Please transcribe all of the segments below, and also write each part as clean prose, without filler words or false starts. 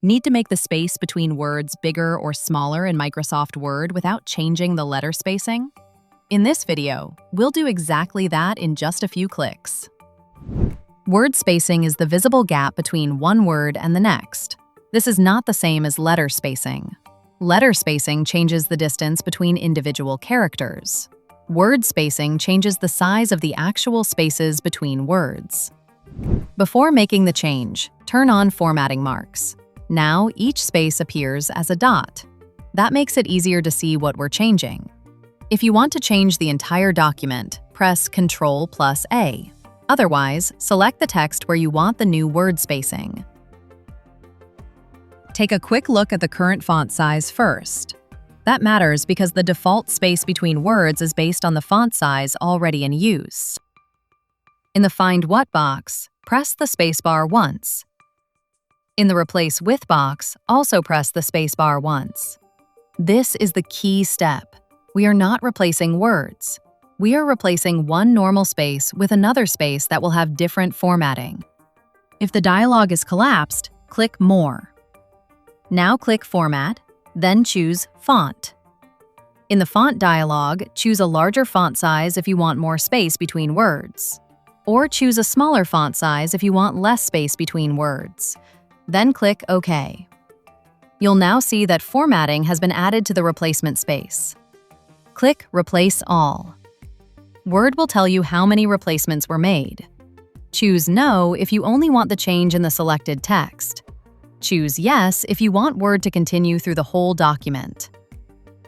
Need to make the space between words bigger or smaller in Microsoft Word without changing the letter spacing? In this video, we'll do exactly that in just a few clicks. Word spacing is the visible gap between one word and the next. This is not the same as letter spacing. Letter spacing changes the distance between individual characters. Word spacing changes the size of the actual spaces between words. Before making the change, turn on formatting marks. Now, each space appears as a dot. That makes it easier to see what we're changing. If you want to change the entire document, press Ctrl+A. Otherwise, select the text where you want the new word spacing. Take a quick look at the current font size first. That matters because the default space between words is based on the font size already in use. In the Find What box, press the spacebar once. In the Replace With box, also press the spacebar once. This is the key step. We are not replacing words. We are replacing one normal space with another space that will have different formatting. If the dialog is collapsed, click More. Now click Format, then choose Font. In the Font dialog, choose a larger font size if you want more space between words. Or choose a smaller font size if you want less space between words. Then click OK. You'll now see that formatting has been added to the replacement space. Click Replace All. Word will tell you how many replacements were made. Choose No if you only want the change in the selected text. Choose Yes if you want Word to continue through the whole document.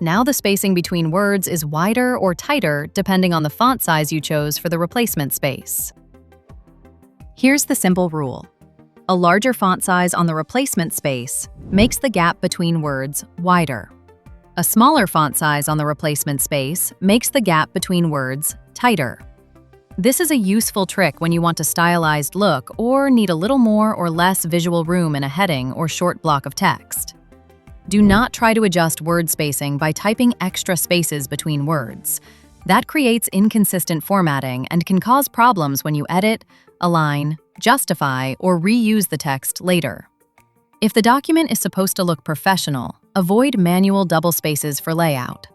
Now the spacing between words is wider or tighter depending on the font size you chose for the replacement space. Here's the simple rule. A larger font size on the replacement space makes the gap between words wider. A smaller font size on the replacement space makes the gap between words tighter. This is a useful trick when you want a stylized look or need a little more or less visual room in a heading or short block of text. Do not try to adjust word spacing by typing extra spaces between words. That creates inconsistent formatting and can cause problems when you edit, align, justify, or reuse the text later. If the document is supposed to look professional, avoid manual double spaces for layout.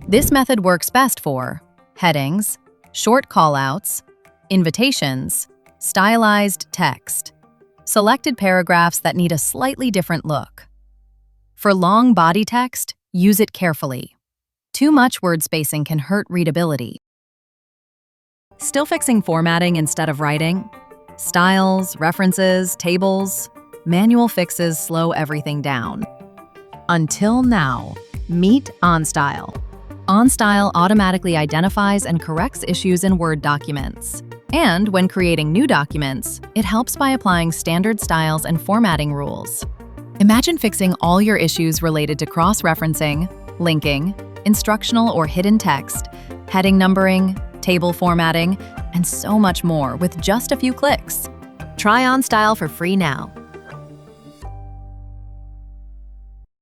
This method works best for headings, short callouts, invitations, stylized text, selected paragraphs that need a slightly different look. For long body text, use it carefully. Too much word spacing can hurt readability. Still fixing formatting instead of writing? Styles, references, tables, manual fixes slow everything down. Until now, meet OnStyle. OnStyle automatically identifies and corrects issues in Word documents. And when creating new documents, it helps by applying standard styles and formatting rules. Imagine fixing all your issues related to cross-referencing, linking, instructional or hidden text, heading numbering, table formatting, and so much more with just a few clicks. Try OnStyle for free now.